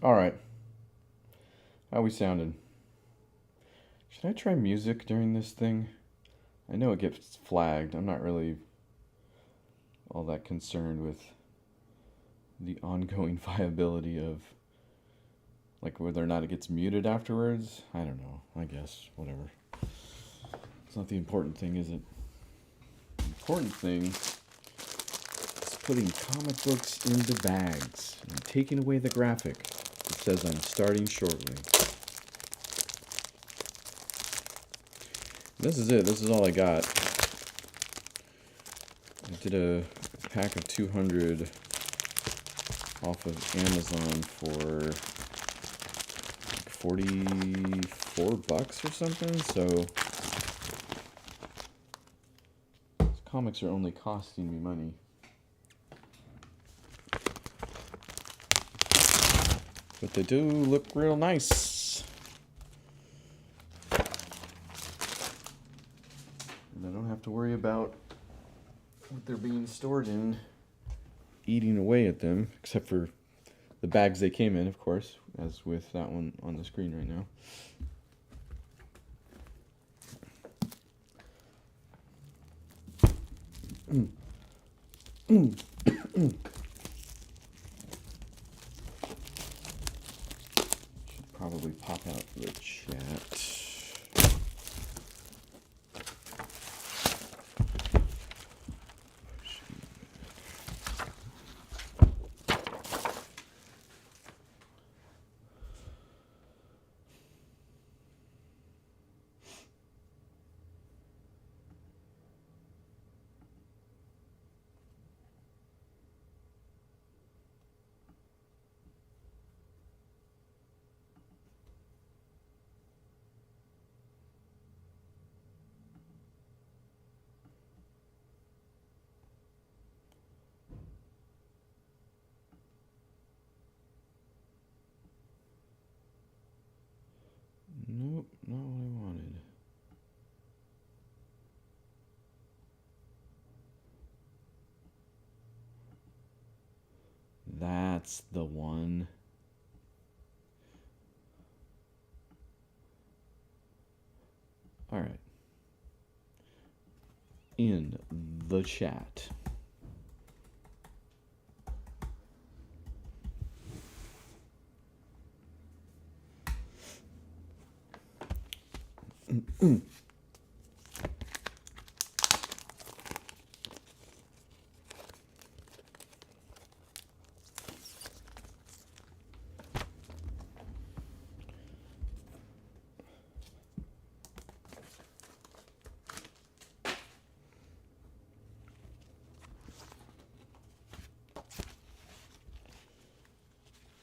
Alright. How we sounding? Should I try music during this thing? I know it gets flagged. I'm not really all that concerned with the ongoing viability of, like, whether or not it gets muted afterwards. I don't know. I guess. Whatever. It's not the important thing, is it? The important thing is putting comic books into bags and taking away the graphic. It says I'm starting shortly. This is it. This is all I got. I did a pack of 200 off of Amazon for like 44 bucks or something. So these comics are only costing me money. But they do look real nice. And I don't have to worry about what they're being stored in eating away at them, except for the bags they came in, of course, as with that one on the screen right now. Should probably pop out the chat. Nope, not what I wanted. That's the one. All right. In the chat.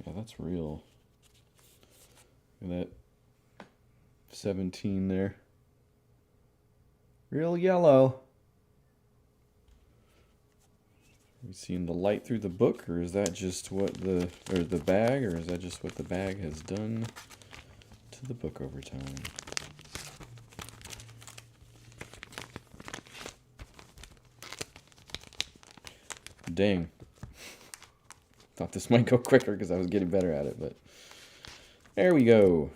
Yeah, that's real. Look at that 17 there. Real yellow. Are we seeing the light through the book, or is that just what the bag, or is that just what the bag has done to the book over time? Dang. Thought this might go quicker because I was getting better at it, but there we go.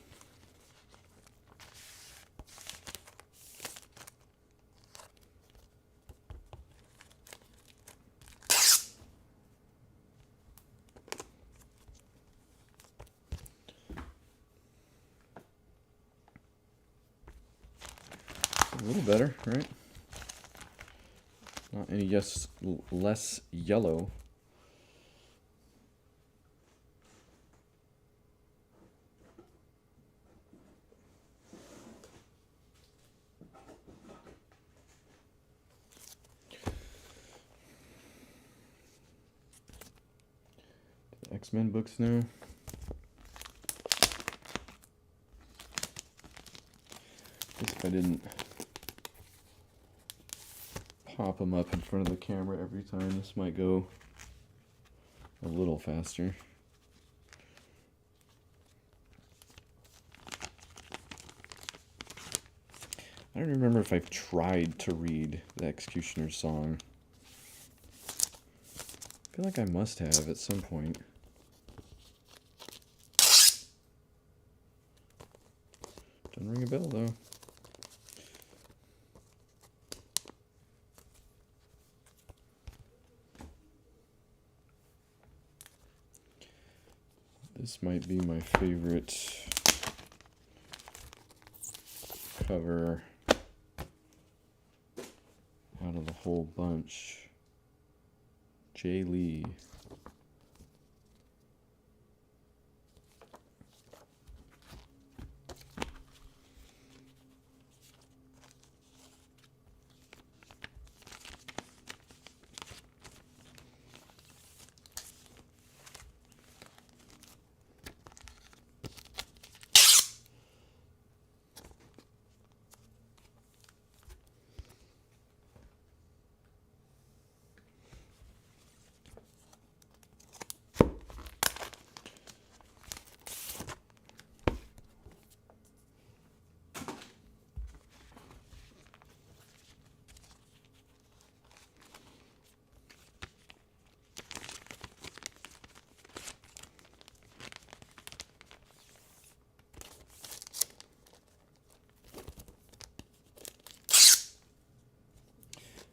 A little better, right? Not any less yellow. X-Men books now. Guess if I didn't pop them up in front of the camera every time, this might go a little faster. I don't remember if I've tried to read the Executioner's Song. I feel like I must have at some point. Doesn't ring a bell though. This might be my favorite cover out of the whole bunch. Jay Lee.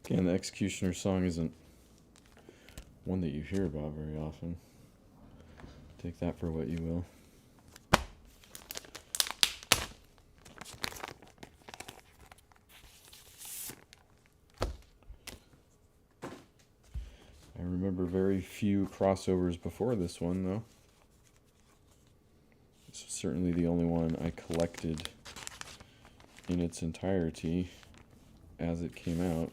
Again, the Executioner song isn't one that you hear about very often. Take that for what you will. I remember very few crossovers before this one, though. This is certainly the only one I collected in its entirety as it came out.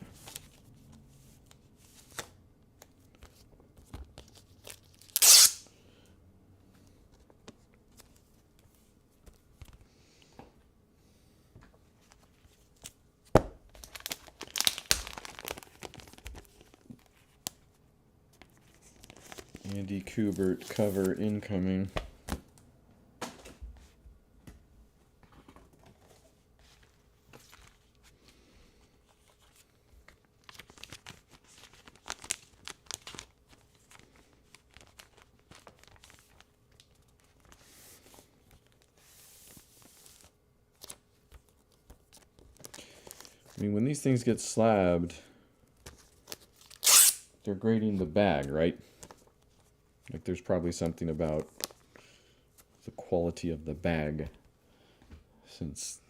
Andy Kubert cover incoming. I mean, when these things get slabbed, they're grading the bag, right? Like, there's probably something about the quality of the bag, since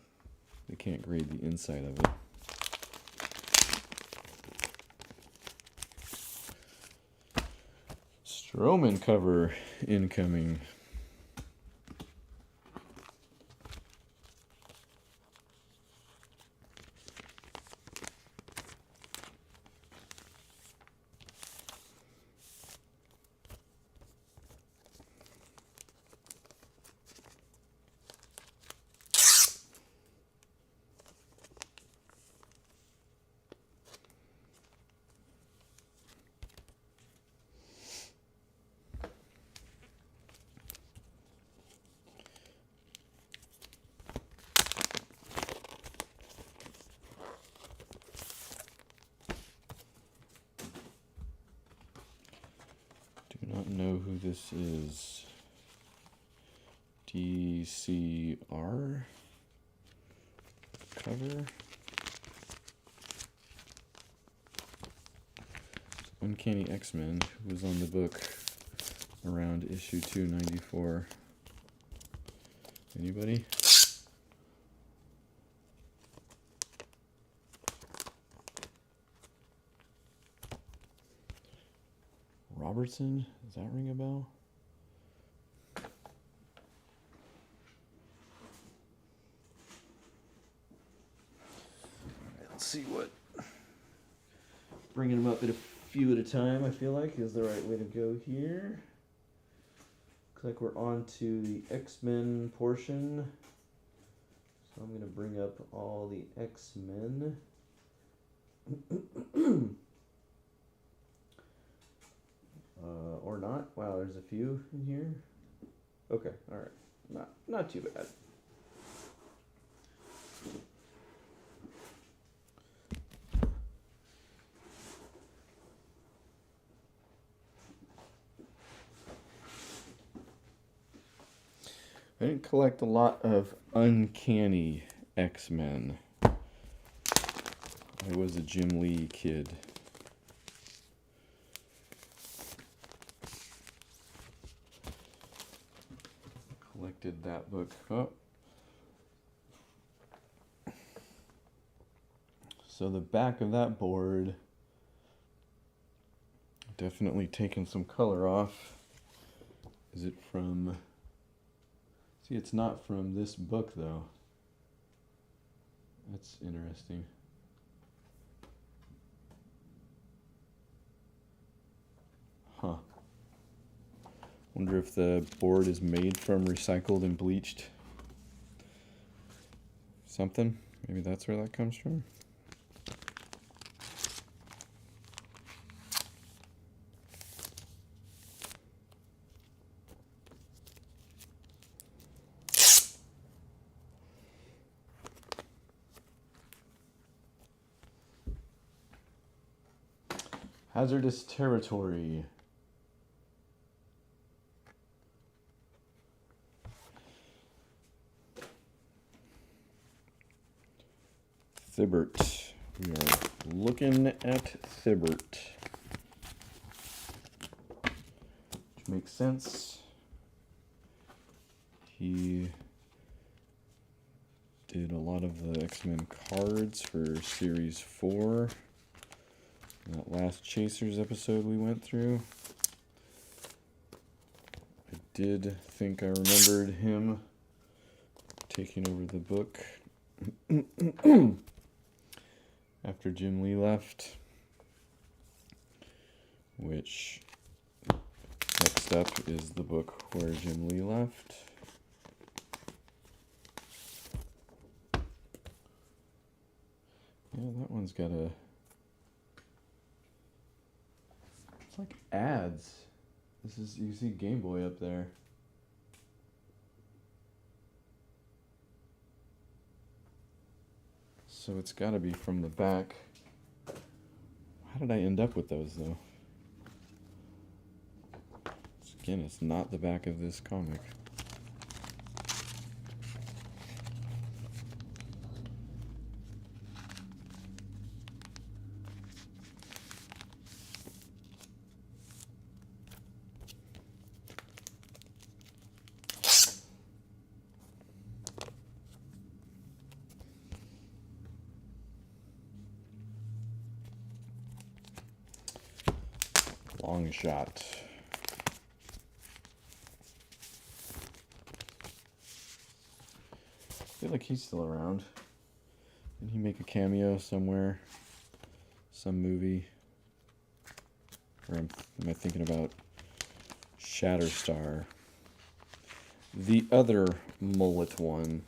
they can't grade the inside of it. Strowman cover incoming. Not know who this is. DCR cover. Uncanny X-Men, who was on the book around issue 294. Anybody? Robertson? Does that ring a bell? Let's see what. Bringing them up at a few at a time, I feel like, is the right way to go here. Looks like we're on to the X-Men portion. So I'm going to bring up all the X-Men. Or not. Wow, there's a few in here. Okay, alright. Not too bad. I didn't collect a lot of Uncanny X-Men. I was a Jim Lee kid. Collected that book. Oh. So the back of that board, definitely taken some color off. Is it from... See, it's not from this book, though. That's interesting. Huh. Wonder if the board is made from recycled and bleached something. Maybe that's where that comes from. Hazardous territory. Thibaut. We are looking at Thibaut. Which makes sense. He did a lot of the X-Men cards for Series 4. That last Chasers episode we went through. I did think I remembered him taking over the book after Jim Lee left, which next up is the book where Jim Lee left. Yeah, that one's got a... It's like ads. This is, you see Game Boy up there. So it's got to be from the back. How did I end up with those, though? Again, it's not the back of this comic. Long shot. I feel like he's still around. Did he make a cameo somewhere? Some movie? Or am I thinking about Shatterstar? The other mullet one.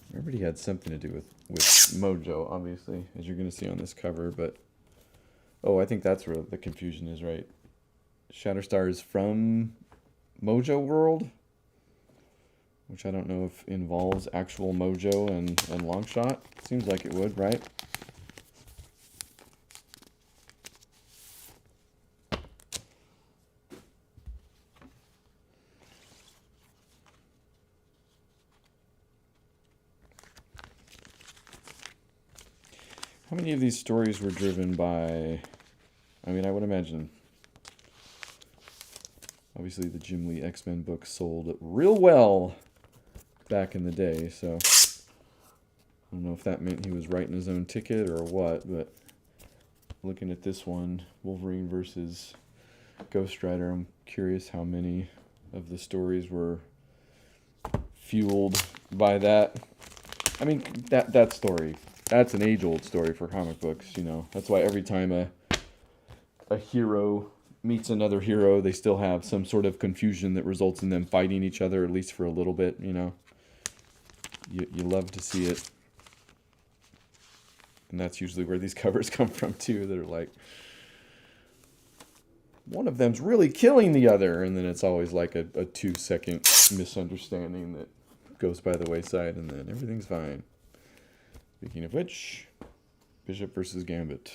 Remember he had something to do with Mojo, obviously, as you're going to see on this cover, but... Oh, I think that's where the confusion is, right? Shatterstar is from Mojo World, which I don't know if involves actual Mojo and Longshot. Seems like it would, right? How many of these stories were driven by... I mean, I would imagine... Obviously, the Jim Lee X-Men book sold real well back in the day, so... I don't know if that meant he was writing his own ticket or what, but... Looking at this one, Wolverine versus Ghost Rider, I'm curious how many of the stories were fueled by that. I mean, that story... That's an age-old story for comic books, you know. That's why every time a hero meets another hero, they still have some sort of confusion that results in them fighting each other, at least for a little bit, you know. You love to see it. And that's usually where these covers come from, too. They're like, one of them's really killing the other, and then it's always like a 2-second misunderstanding that goes by the wayside, and then everything's fine. Speaking of which, Bishop versus Gambit.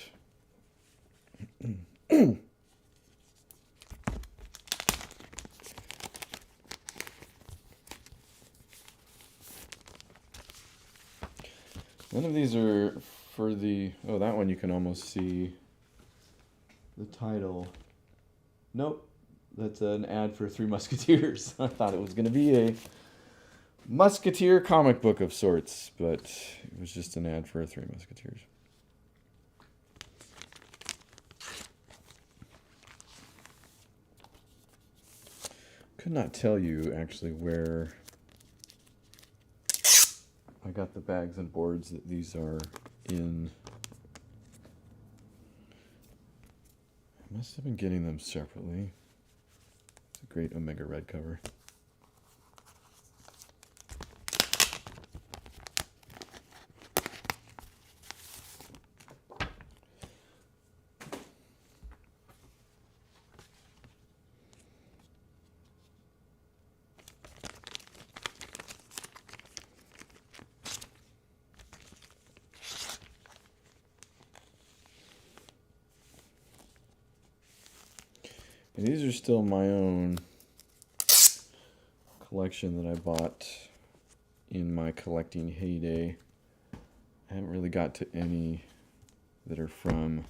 None of these are for the... Oh, that one you can almost see the title. Nope. That's an ad for Three Musketeers. I thought it was going to be a Musketeer comic book of sorts, but it was just an ad for Three Musketeers. Could not tell you actually where I got the bags and boards that these are in. I must have been getting them separately. It's a great Omega Red cover. And these are still my own collection that I bought in my collecting heyday. I haven't really got to any that are from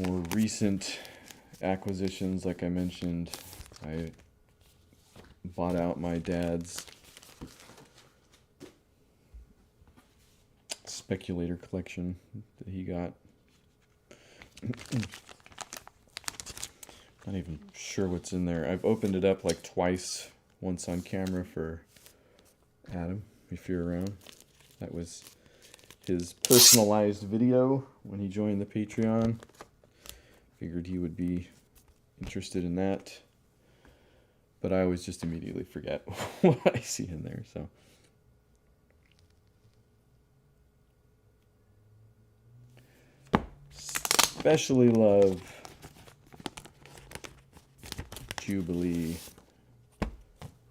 more recent acquisitions. Like I mentioned, I bought out my dad's speculator collection that he got. Not even sure what's in there. I've opened it up like twice, once on camera for Adam, if you're around. That was his personalized video when he joined the Patreon. Figured he would be interested in that. But I always just immediately forget what I see in there, so. Especially love Jubilee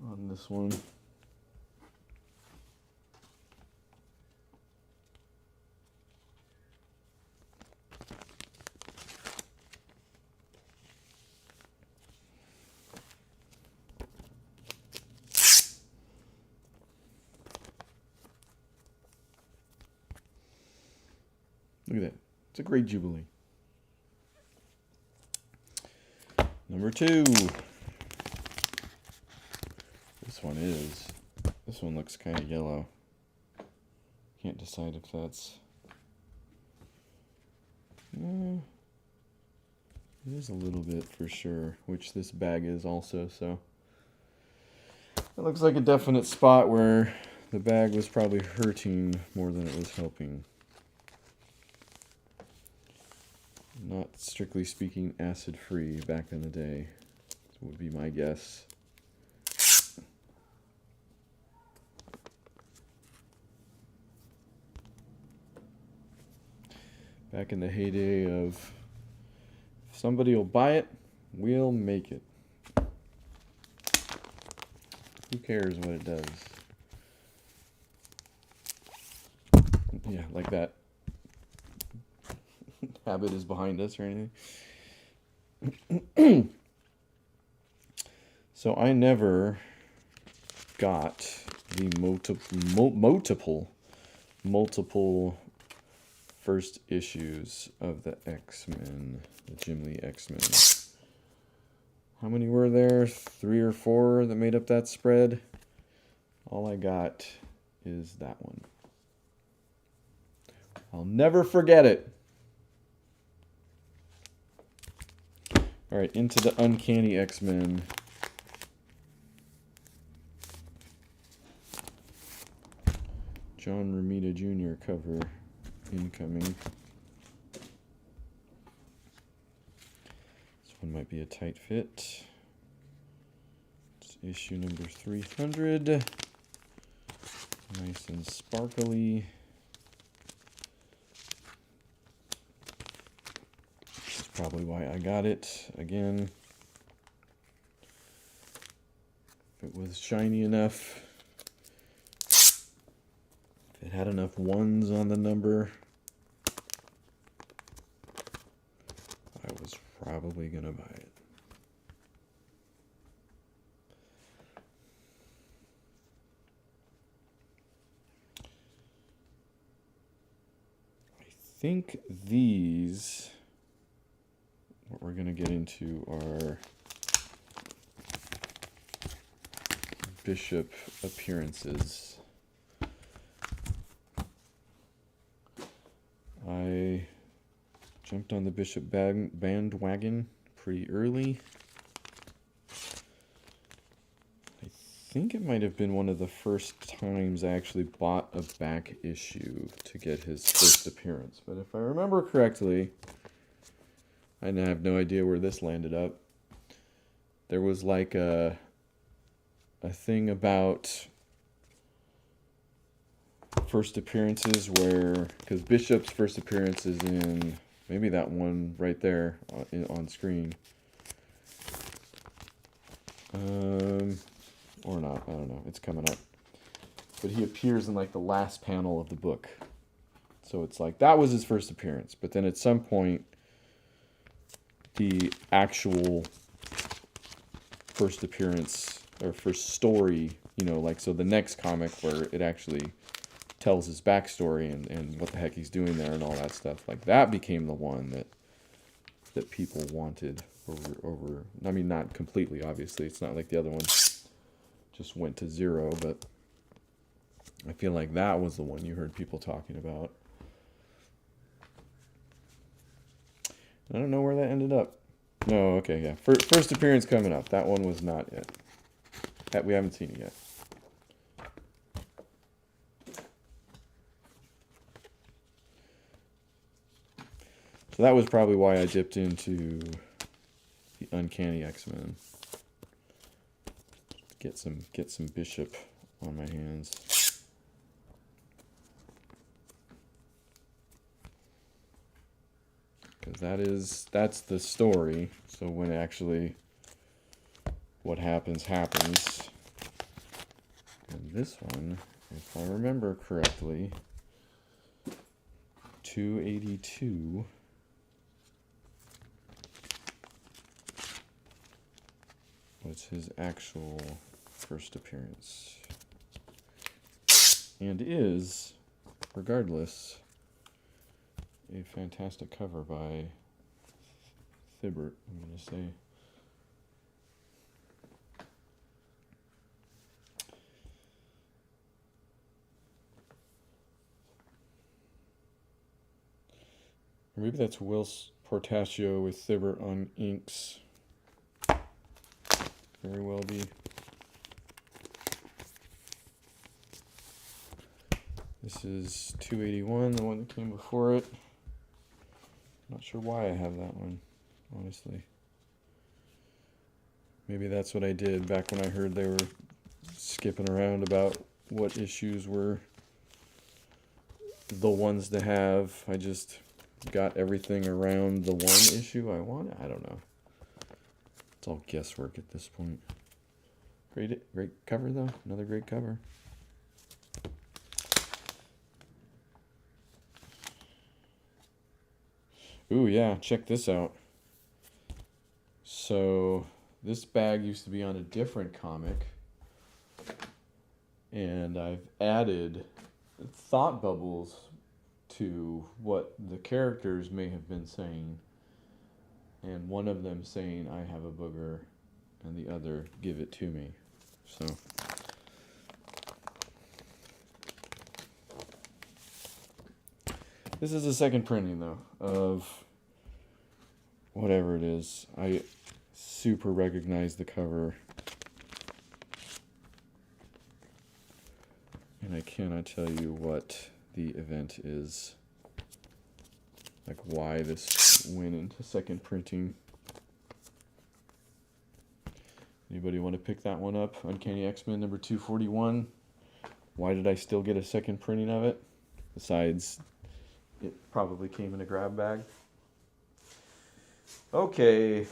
on this one. Look at that. It's a great Jubilee. Number 2. This one looks kind of yellow. Can't decide if that's... it is a little bit for sure, which this bag is also, so... It looks like a definite spot where the bag was probably hurting more than it was helping. Not strictly speaking acid-free back in the day, would be my guess. Back in the heyday of, if somebody will buy it, we'll make it. Who cares what it does? Yeah, like that. Habit is behind us or anything. So I never got the multiple first issues of the X-Men, the Jim Lee X-Men. How many were there? 3 or 4 that made up that spread? All I got is that one. I'll never forget it. All right, into the Uncanny X-Men. John Romita Jr. cover incoming. This one might be a tight fit. It's issue number 300. Nice and sparkly. That's probably why I got it again. If it was shiny enough, if it had enough ones on the number, I was probably gonna buy it. think these, what we're going to get into are bishop appearances. I jumped on the bishop bandwagon pretty early. I think it might have been one of the first times I actually bought a back issue to get his first appearance. But if I remember correctly, I have no idea where this landed up. There was like a thing about first appearances where, because Bishop's first appearance is in maybe that one right there on screen, or not, I don't know, it's coming up, but he appears in like the last panel of the book, so it's like that was his first appearance. But then at some point the actual first appearance or first story, you know, like, so the next comic where it actually tells his backstory and what the heck he's doing there and all that stuff, like that became the one that people wanted over. I mean, not completely, obviously, it's not like the other one just went to zero, but I feel like that was the one you heard people talking about. I don't know where that ended up. No, okay, yeah, first appearance coming up. That one was not yet. We haven't seen it yet. So that was probably why I dipped into the Uncanny X-Men. Get some Bishop on my hands. Because that's the story. So when actually what happens. And this one, if I remember correctly, 282 was his actual first appearance. And is, regardless, a fantastic cover by Thibault, I'm going to say. Or maybe that's Will Portacio with Thibault on inks. Very well be. This is 281, the one that came before it. Not sure why I have that one, honestly. Maybe that's what I did back when I heard they were skipping around about what issues were the ones to have. I just got everything around the one issue I wanted. I don't know. It's all guesswork at this point. Great cover, though. Another great cover. Ooh, yeah, check this out. So, this bag used to be on a different comic, and I've added thought bubbles to what the characters may have been saying, and one of them saying, "I have a booger," and the other, "Give it to me." So, this is a second printing, though, of whatever it is. I super recognize the cover, and I cannot tell you what the event is, like why this went into second printing. Anybody want to pick that one up? Uncanny X-Men number 241. Why did I still get a second printing of it? Besides, it probably came in a grab bag. Okay,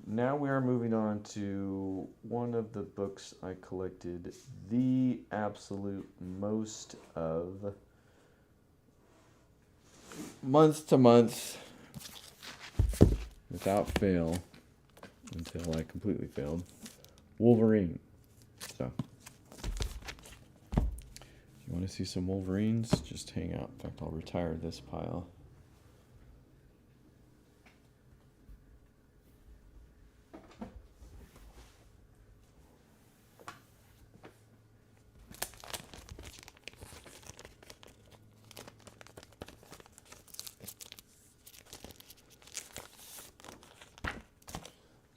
now we are moving on to one of the books I collected the absolute most of, month to month, without fail, until I completely failed. Wolverine. So, if you want to see some Wolverines, just hang out. In fact, I'll retire this pile.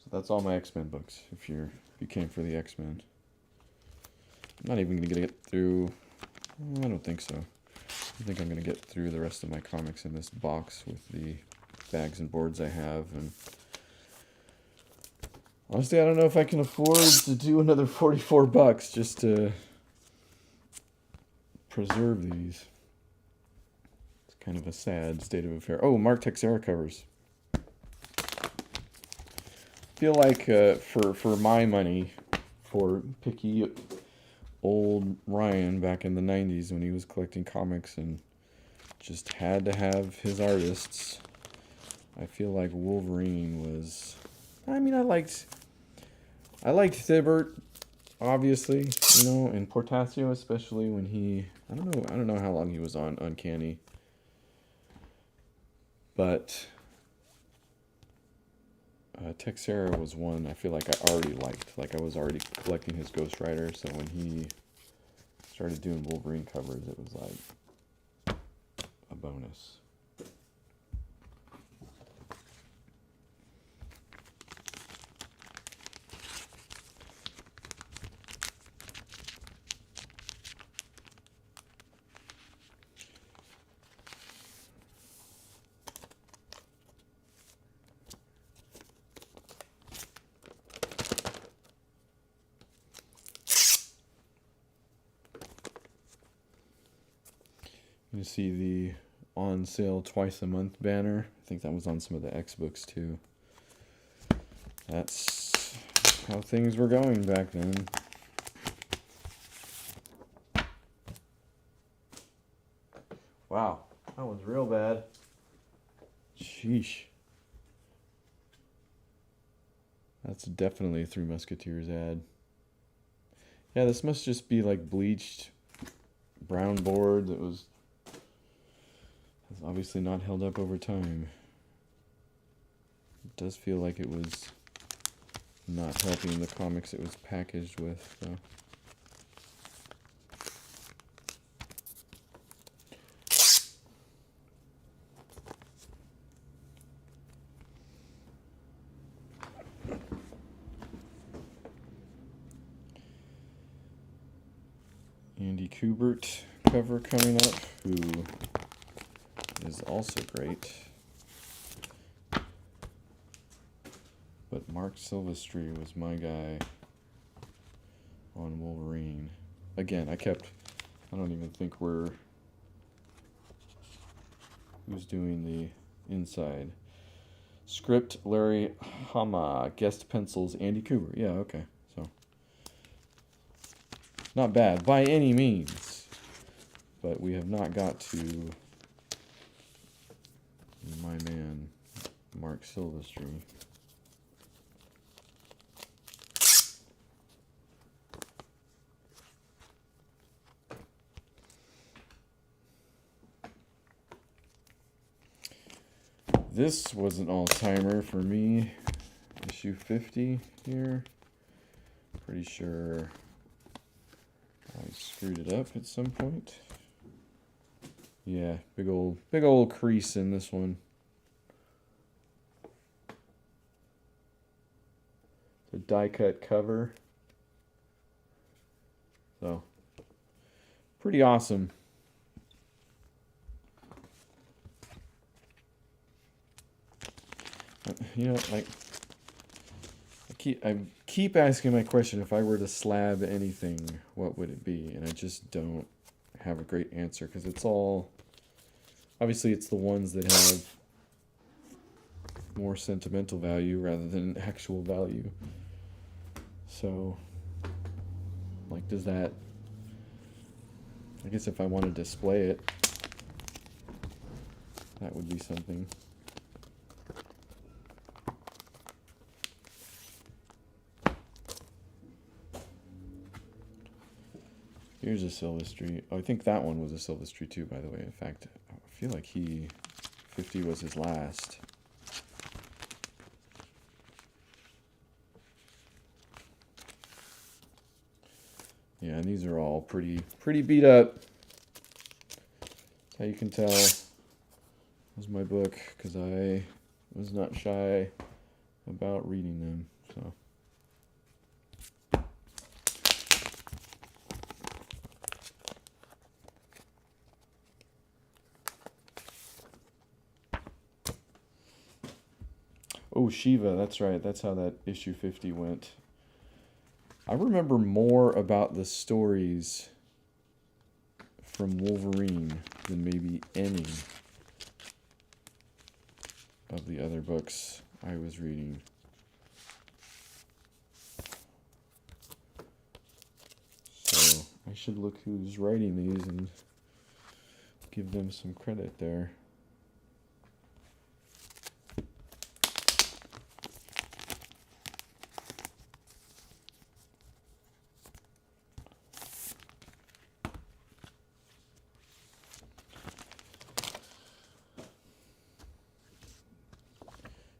So that's all my X-Men books. If you came for the X-Men, I'm not even gonna get through. I don't think so. I think I'm gonna get through the rest of my comics in this box with the bags and boards I have, and honestly, I don't know if I can afford to do another $44 just to preserve these. It's kind of a sad state of affair. Oh, Mark Texeira covers. I feel like for my money, for picky old Ryan back in the 90s when he was collecting comics and just had to have his artists, I feel like Wolverine was... I mean, I liked Thibaert, obviously, and Portasio, especially when he... I don't know how long he was on Uncanny. But Texeira was one I feel like I already liked. Like I was already collecting his Ghost Rider, so when he started doing Wolverine covers, it was like a bonus. You see the on sale twice a month banner. I think that was on some of the X books too. That's how things were going back then. Wow, that was real bad. Sheesh. That's definitely a Three Musketeers ad. Yeah, this must just be like bleached brown board that was obviously not held up over time. It does feel like it was not helping the comics it was packaged with, though. Andy Kubert cover coming up, who is also great. But Mark Silvestri was my guy on Wolverine. Again, I don't even think who's doing the inside. Script, Larry Hama. Guest pencils, Andy Kubert. Yeah, okay. So, not bad by any means. But we have not got to my man, Mark Silvestri. This was an all-timer for me. Issue 50 here. Pretty sure I screwed it up at some point. Yeah, big old crease in this one. The die cut cover. So, pretty awesome. Like I keep asking my question, if I were to slab anything, what would it be? And I just don't have a great answer, because it's all, obviously it's the ones that have more sentimental value rather than actual value. So, like, does that, I guess if I want to display it, that would be something. Here's a Silvestri. Oh, I think that one was a Silvestri too, by the way. In fact, I feel like 50 was his last. Yeah, and these are all pretty beat up. That's how you can tell this was my book, because I was not shy about reading them. So. Oh, Shiva, that's right. That's how that issue 50 went. I remember more about the stories from Wolverine than maybe any of the other books I was reading. So I should look who's writing these and give them some credit there.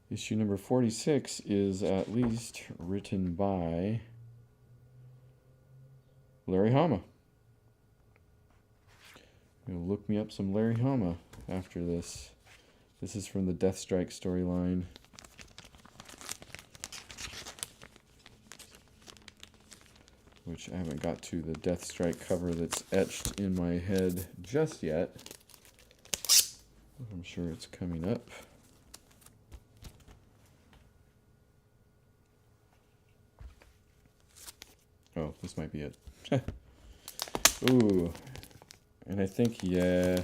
Issue number 46 is at least written by Larry Hama. You'll look me up some Larry Hama after this. This is from the Deathstrike storyline. Which I haven't got to the Deathstrike cover that's etched in my head just yet. I'm sure it's coming up. Oh, this might be it. Ooh. And I think, yeah,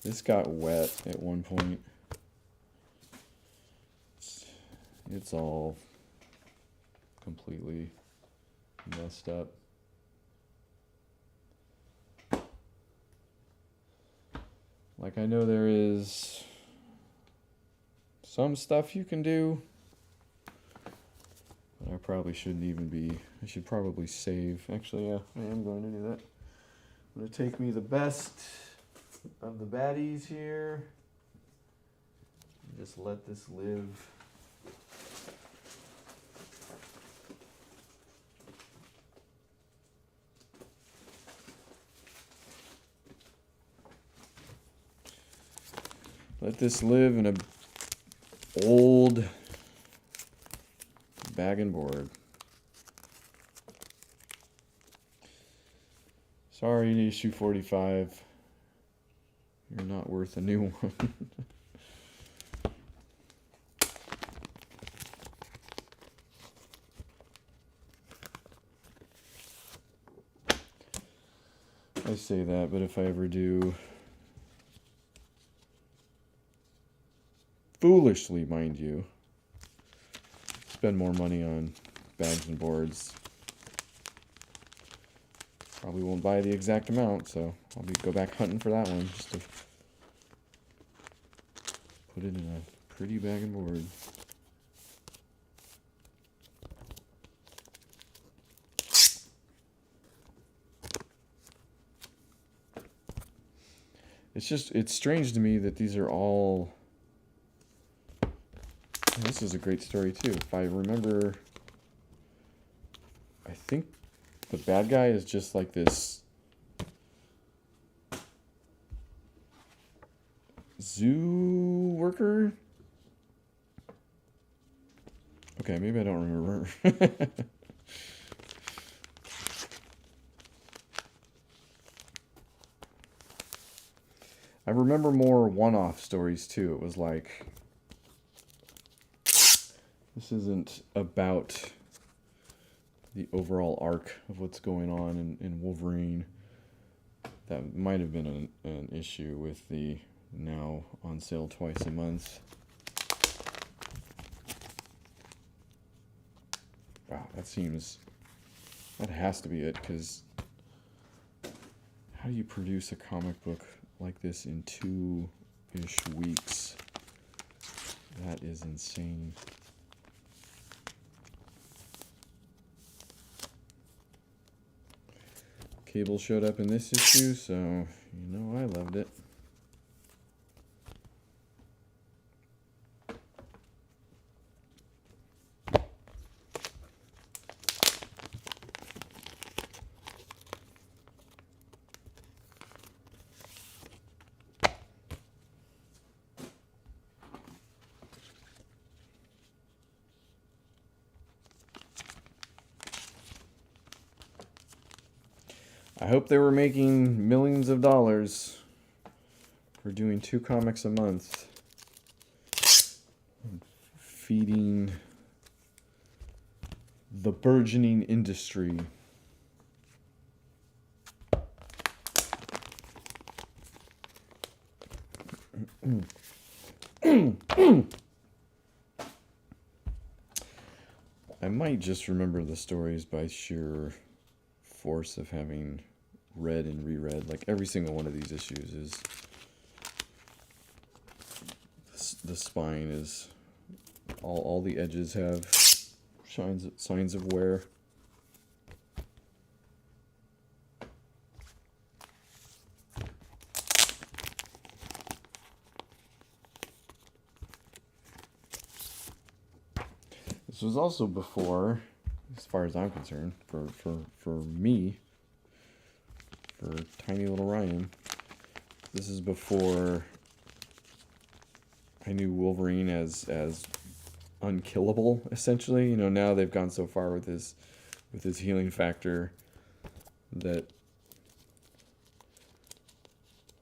this got wet at one point. It's all completely messed up. Like, I know there is some stuff you can do. I probably shouldn't even be. I should probably save. Actually, yeah, I am going to do that. I'm going to take me the best of the baddies here. Just let this live. Let this live in a old Baggin board. Sorry, issue 45. You're not worth a new one. I say that, but if I ever do, foolishly, mind you, spend more money on bags and boards, probably won't buy the exact amount, so I'll go back hunting for that one just to put it in a pretty bag and board. It's strange to me that these are all. This is a great story too. If I remember, I think the bad guy is just like this zoo worker. Okay, maybe I don't remember. I remember more one-off stories too. It was like, this isn't about the overall arc of what's going on in Wolverine. That might have been an issue with the now on sale twice a month. Wow, that has to be it, because how do you produce a comic book like this in 2-ish weeks? That is insane. Cable showed up in this issue, so you know I loved it. I hope they were making millions of dollars for doing 2 comics a month. And feeding the burgeoning industry. I might just remember the stories by sheer force of having read and reread. Like every single one of these issues is, the spine is, all the edges have signs of wear. This was also before, as far as I'm concerned, for me, for tiny little Ryan, this is before I knew Wolverine as unkillable, essentially. You know, now they've gone so far with his healing factor that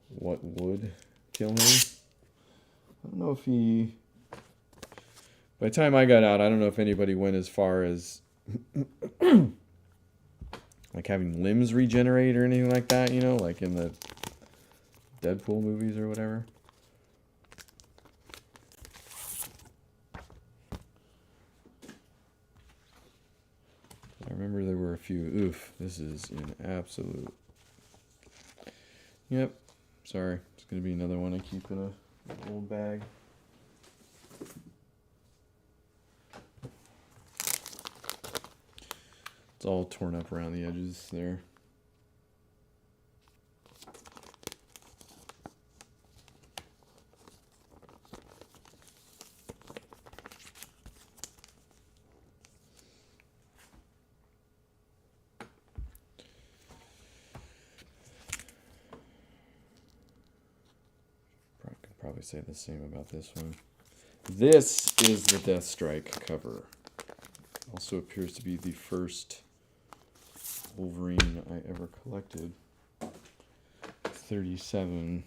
what would kill him? I don't know if he... By the time I got out, I don't know if anybody went as far as like having limbs regenerate or anything like that, you know, like in the Deadpool movies or whatever. I remember there were a few. Oof, this is an absolute... Yep, sorry. It's going to be another one I keep in a old bag. It's all torn up around the edges there. Could probably say the same about this one. This is the Deathstrike cover. Also appears to be the first Wolverine I ever collected. 37.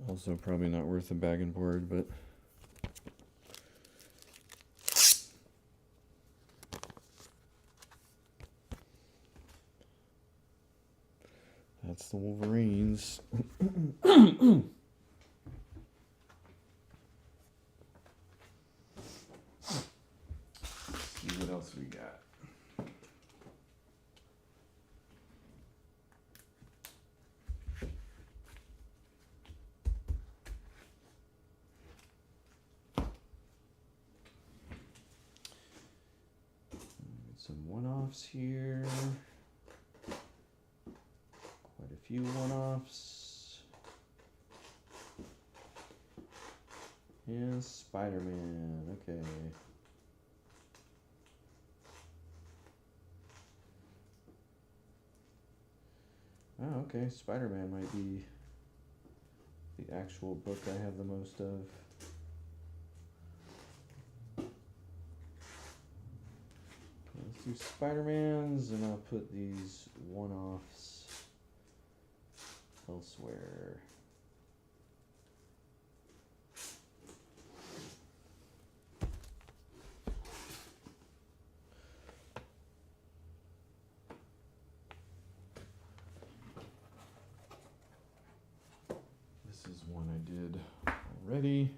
Also probably not worth a Baggin board, but that's the Wolverines. See what else we got. Some one-offs here. Quite a few one-offs. Yeah, Spider-Man. Okay. Oh, okay. Spider-Man might be the actual book I have the most of. Let's do Spider-Mans, and I'll put these one-offs elsewhere. This is one I did already.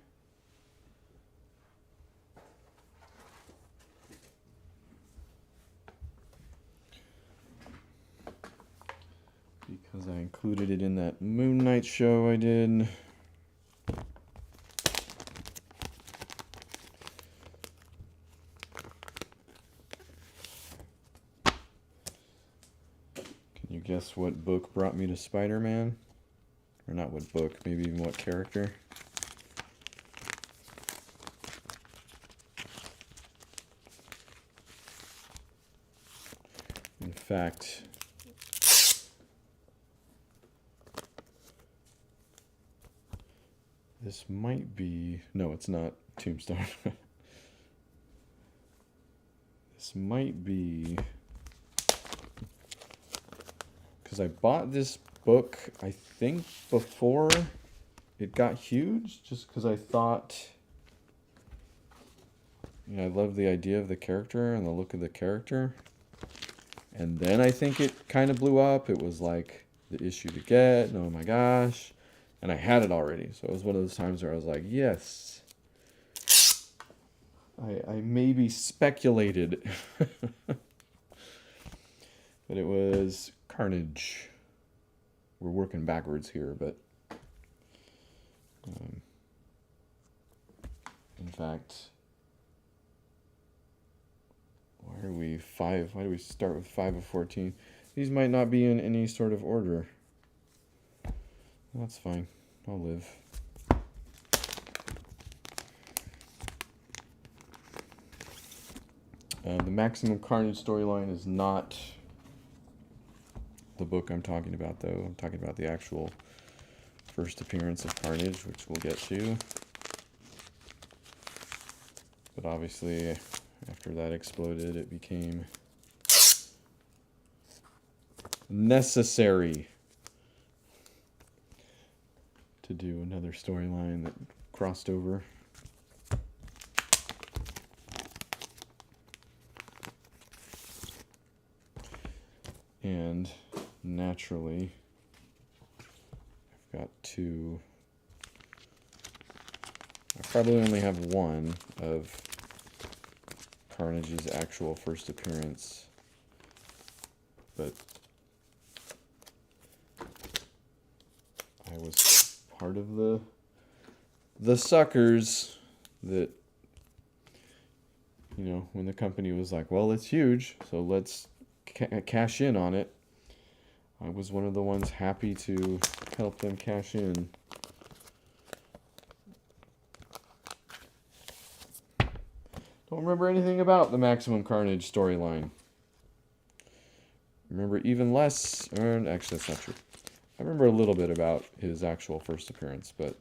Because I included it in that Moon Knight show I did. Can you guess what book brought me to Spider-Man? Or not what book, maybe even what character? In fact, this might be... No, it's not Tombstone. This might be... Because I bought this book, I think, before it got huge, just because I thought... You know, I love the idea of the character and the look of the character. And then I think it kind of blew up. It was like the issue to get, and oh my gosh. And I had it already. So it was one of those times where I was like, yes. I maybe speculated. But it was Carnage. We're working backwards here, but... in fact... Why are we 5? Why do we start with 5 of 14? These might not be in any sort of order. That's fine. I'll live. The Maximum Carnage storyline is not the book I'm talking about, though. I'm talking about the actual first appearance of Carnage, which we'll get to. But obviously... After that exploded, it became necessary to do another storyline that crossed over. And naturally, I've got two. I probably only have one of Carnage's actual first appearance, but I was part of the suckers that, you know, when the company was like, well, it's huge, so let's cash in on it. I was one of the ones happy to help them cash in. Don't remember anything about the Maximum Carnage storyline. Remember even less, or actually that's not true. I remember a little bit about his actual first appearance, but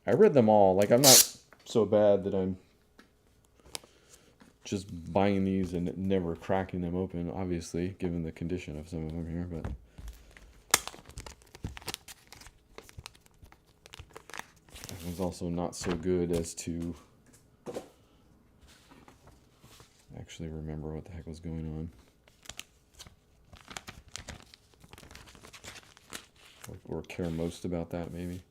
I read them all. Like, I'm not so bad that I'm just buying these and never cracking them open, obviously, given the condition of some of them here, but I was also not so good as to actually remember what the heck was going on. Or care most about that, maybe.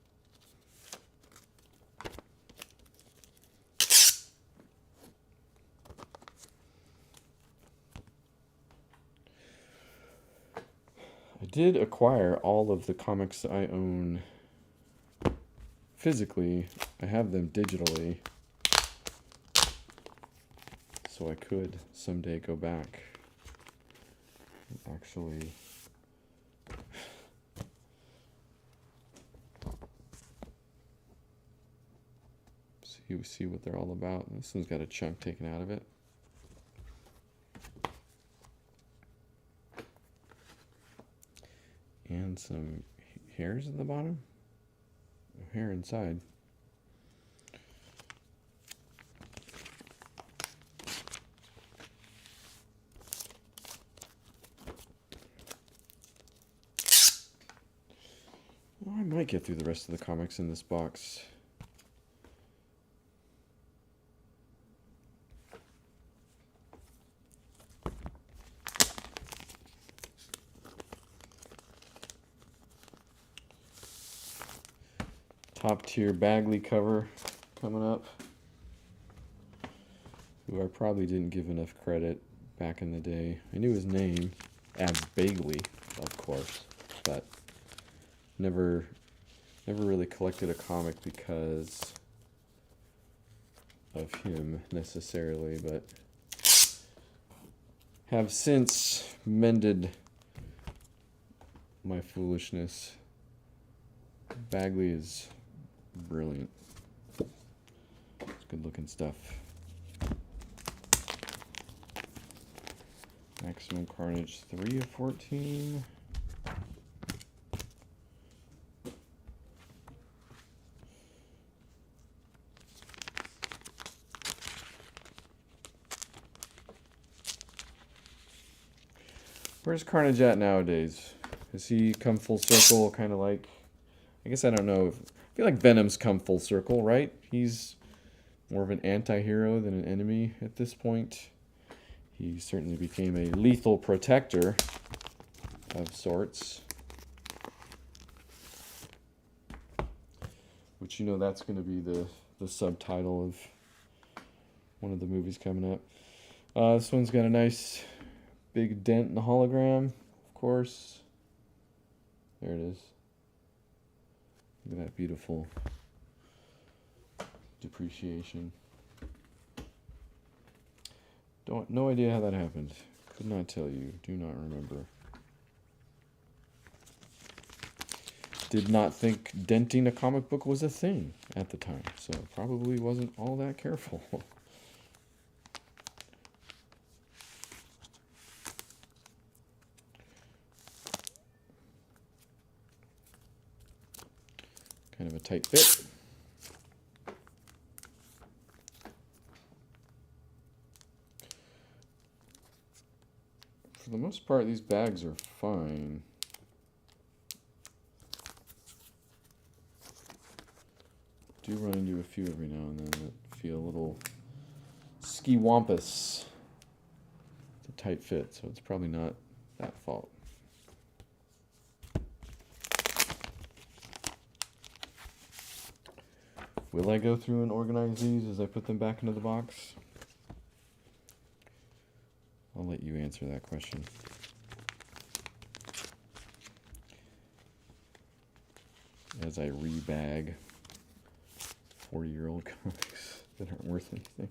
I did acquire all of the comics I own physically. I have them digitally, so I could someday go back and actually see what they're all about. This one's got a chunk taken out of it. And some hairs at the bottom. Hair inside. Well, I might get through the rest of the comics in this box. Top tier Bagley cover coming up, who I probably didn't give enough credit back in the day. I knew his name, as Bagley, of course, but never really collected a comic because of him necessarily, but have since mended my foolishness. Bagley is brilliant. It's good looking stuff. Maximum Carnage 3 of 14. Where's Carnage at nowadays? Has he come full circle, kind of like... I guess I don't know. I feel like Venom's come full circle, right? He's more of an anti-hero than an enemy at this point. He certainly became a lethal protector of sorts. Which, you know, that's going to be the subtitle of one of the movies coming up. This one's got a nice big dent in the hologram, of course. There it is. Look at that beautiful depreciation. No idea how that happened. Could not tell you. Do not remember. Did not think denting a comic book was a thing at the time, so probably wasn't all that careful. Kind of a tight fit. For the most part, these bags are fine. Do run into a few every now and then that feel a little ski-wampus. It's a tight fit, so it's probably not that fault. Will I go through and organize these as I put them back into the box? I'll let you answer that question. As I rebag 40-year-old comics that aren't worth anything.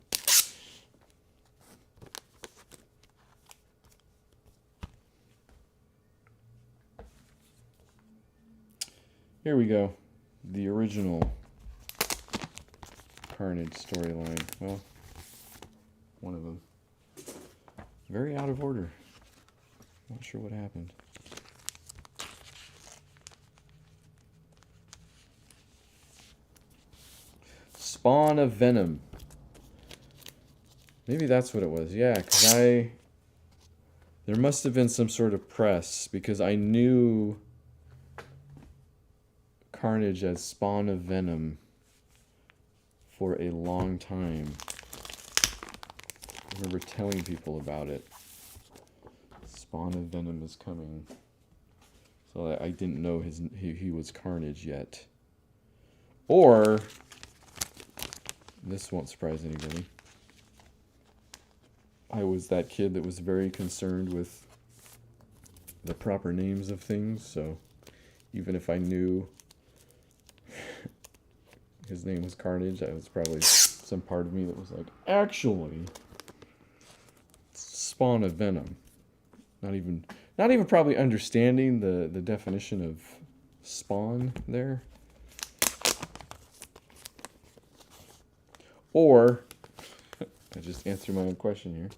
Here we go. The original Carnage storyline. Well, one of them. Very out of order. Not sure what happened. Spawn of Venom. Maybe that's what it was. Yeah, because there must have been some sort of press, because I knew Carnage as Spawn of Venom for a long time. I remember telling people about it. Spawn of Venom is coming. So I didn't know he was Carnage yet. Or, this won't surprise anybody, I was that kid that was very concerned with the proper names of things, so even if I knew his name was Carnage, I was probably some part of me that was like, actually, Spawn of Venom. Not even probably understanding the definition of spawn there. Or, I just answered my own question here.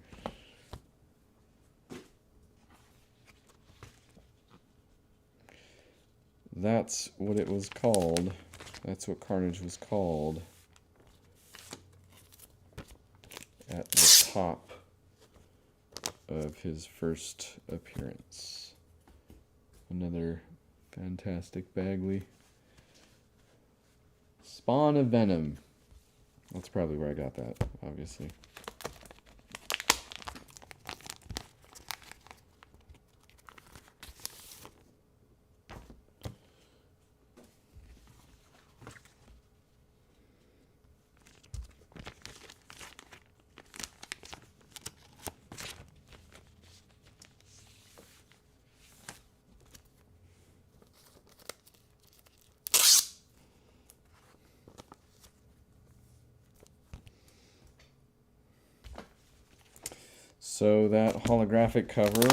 That's what it was called. That's what Carnage was called at the top of his first appearance. Another fantastic Bagley. Spawn of Venom. That's probably where I got that, obviously. So that holographic cover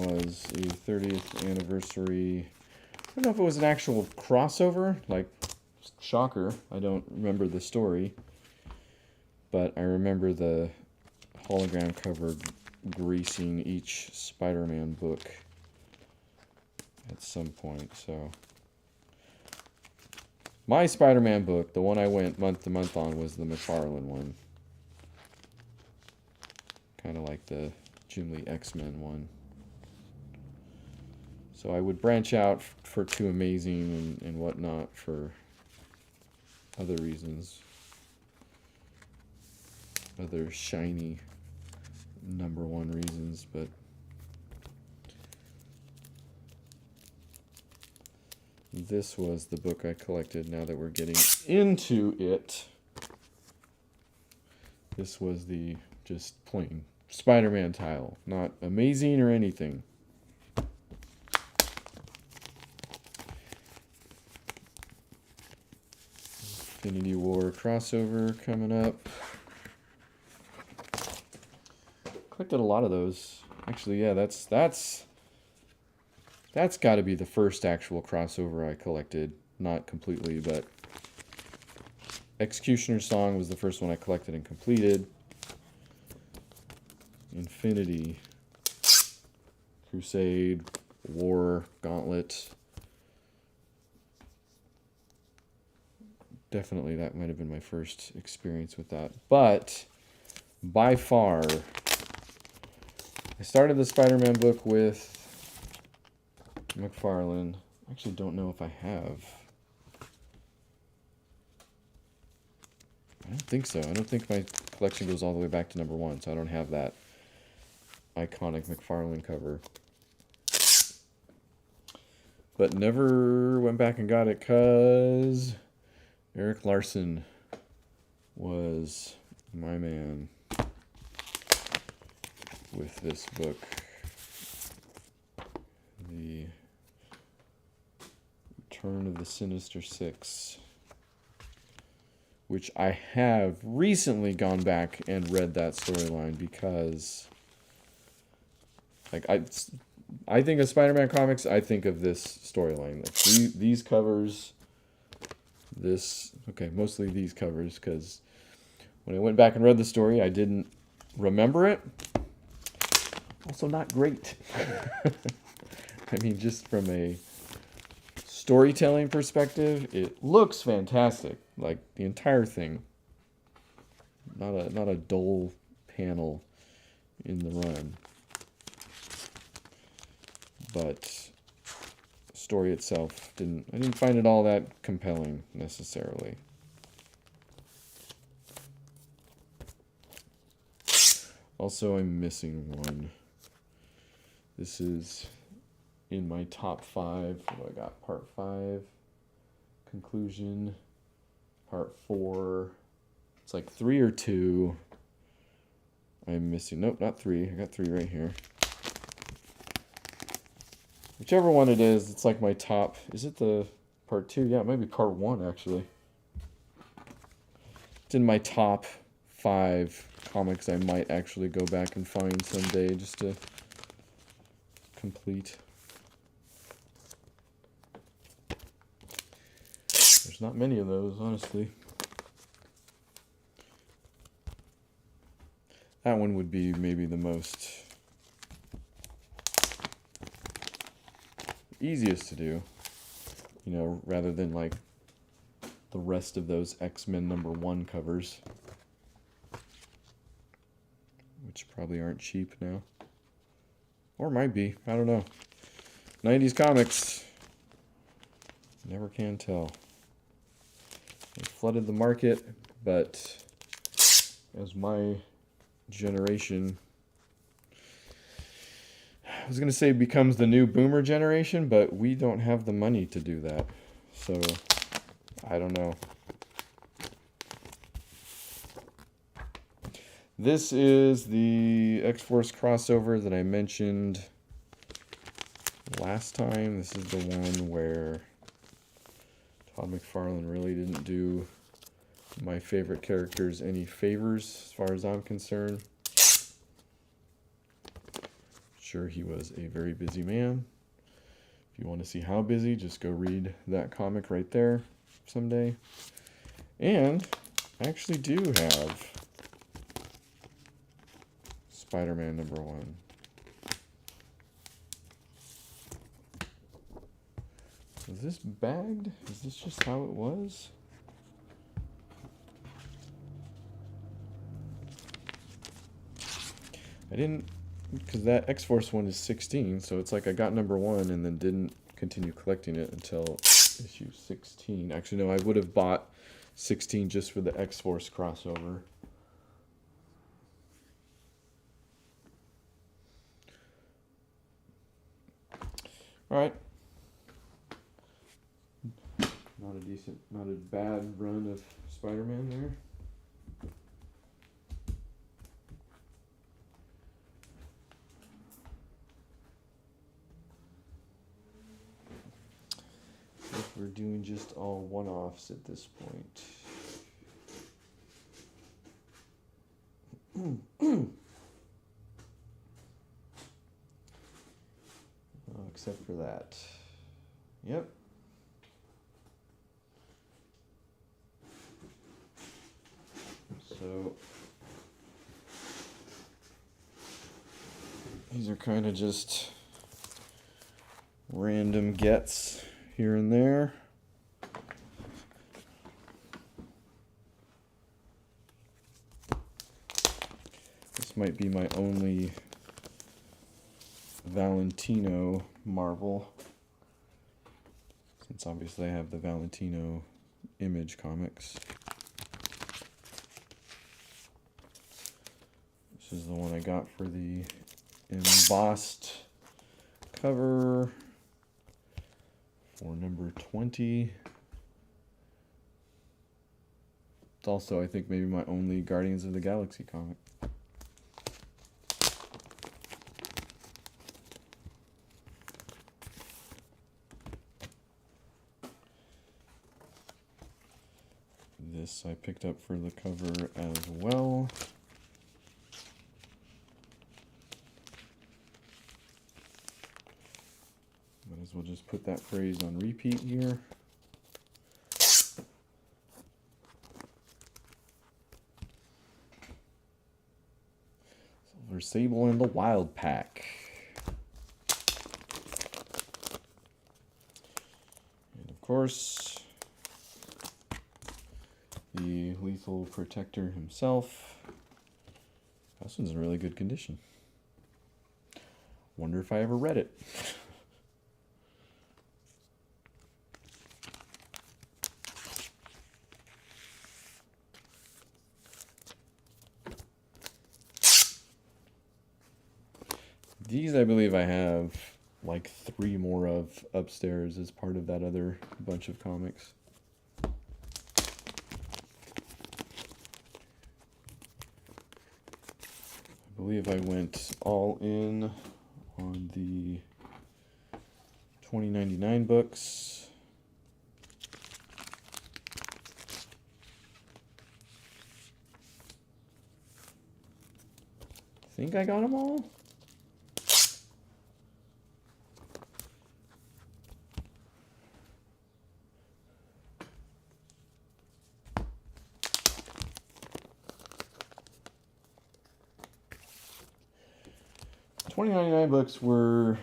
was a 30th anniversary. I don't know if it was an actual crossover, like, shocker, I don't remember the story. But I remember the hologram cover greasing each Spider-Man book at some point, so. My Spider-Man book, the one I went month to month on, was the McFarlane one. Kind of like the Jim Lee X-Men one. So I would branch out for Too Amazing and whatnot for other reasons. Other shiny #1 reasons, but this was the book I collected. Now that we're getting into it, this was the just plain Spider-Man tile. Not amazing or anything. Infinity War crossover coming up. Collected a lot of those. Actually, yeah, that's got to be the first actual crossover I collected. Not completely, but Executioner's Song was the first one I collected and completed. Infinity, Crusade, War, Gauntlet. Definitely that might have been my first experience with that. But by far, I started the Spider-Man book with McFarlane. I actually don't know if I have. I don't think so. I don't think my collection goes all the way back to #1, so I don't have that iconic McFarlane cover. But never went back and got it because Eric Larson was my man with this book. The Return of the Sinister Six, which I have recently gone back and read that storyline because, like, I think of Spider-Man comics, I think of this storyline. Like these covers, mostly these covers, because when I went back and read the story, I didn't remember it. Also not great. I mean, just from a storytelling perspective, it looks fantastic. Like the entire thing. Not a dull panel in the run. But the story itself I didn't find it all that compelling necessarily. Also, I'm missing one. This is in my top 5. What do I got? Part 5, conclusion, part 4. It's like 3 or 2. I'm missing. Nope, not 3. I got 3 right here. Whichever one it is, it's like my top. Is it the part 2? Yeah, it might be part 1 actually. It's in my top 5 comics I might actually go back and find someday just to complete. There's not many of those, honestly. That one would be maybe the most easiest to do, rather than like the rest of those X-Men #1 covers, which probably aren't cheap now. Or might be. I don't know. 90s comics. Never can tell. They flooded the market, but as my generation, I was going to say becomes the new boomer generation, but we don't have the money to do that. So, I don't know. This is the X-Force crossover that I mentioned last time. This is the one where Todd McFarlane really didn't do my favorite characters any favors, as far as I'm concerned. Sure, he was a very busy man. If you want to see how busy, just go read that comic right there someday. And I actually do have Spider-Man #1. Is this bagged? Is this just how it was? I didn't because that X-Force one is 16, so it's like I got number 1 and then didn't continue collecting it until issue 16. Actually, no, I would have bought 16 just for the X-Force crossover. Alright. Not a bad run of Spider-Man there. If we're doing just all one-offs at this point. Except for that. Yep. So these are kind of just random gets here and there. This might be my only Valentino Marvel, since obviously I have the Valentino Image comics. This is the one I got for the embossed cover for number 20. It's also, I think, maybe my only Guardians of the Galaxy comic. This I picked up for the cover as well. Might as well just put that phrase on repeat here. Silver Sable and the Wild Pack. And of course, the Lethal Protector himself. This one's in really good condition. Wonder if I ever read it. These, I believe I have like 3 more of upstairs as part of that other bunch of comics. I believe I went all in on the 2099 books. I think I got them all. $20.99 books were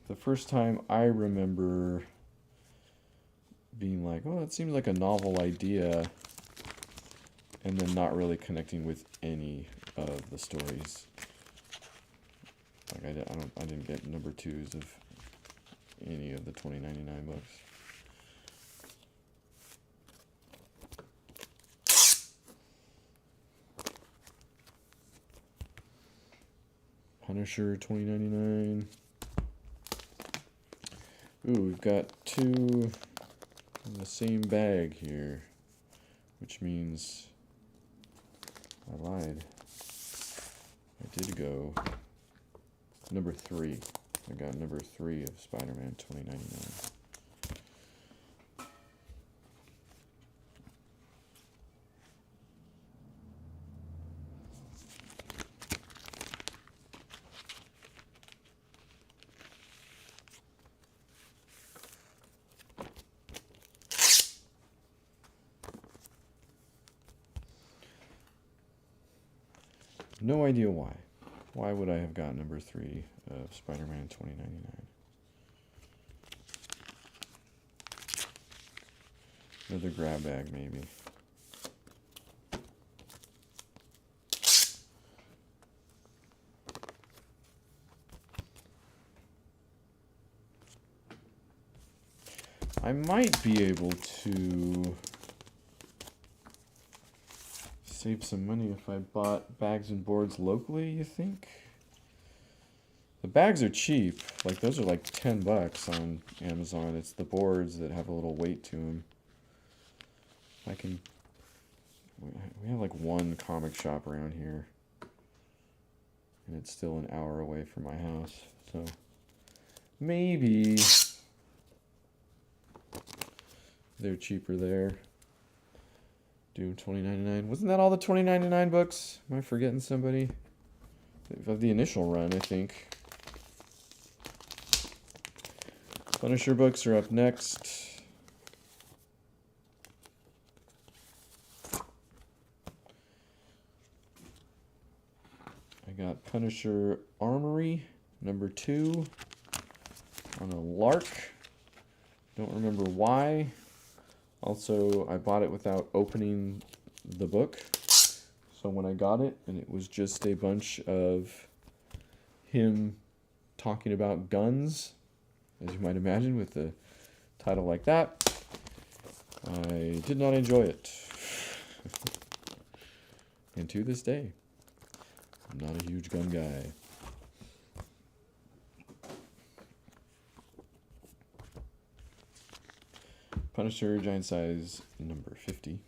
the first time I remember being like, oh, that seems like a novel idea, and then not really connecting with any of the stories. Like I didn't get number 2s of any of the $20.99 books. Punisher $20.99. Ooh, we've got 2 in the same bag here, which means I lied. I did go number 3. I got number 3 of Spider-Man $20.99. No idea why. Why would I have got number 3 of Spider-Man $20.99? Another grab bag, maybe. I might be able to save some money if I bought bags and boards locally, you think? The bags are cheap. Like, those are like 10 bucks on Amazon. It's the boards that have a little weight to them. We have like one comic shop around here. And it's still an hour away from my house. So, maybe they're cheaper there. Doom $20.99. Wasn't that all the $20.99 books? Am I forgetting somebody? Of the initial run, I think. Punisher books are up next. I got Punisher Armory, number 2, on a lark. Don't remember why. Also, I bought it without opening the book. So when I got it, and it was just a bunch of him talking about guns, as you might imagine, with a title like that, I did not enjoy it. And to this day, I'm not a huge gun guy. Punisher, giant size, number 50.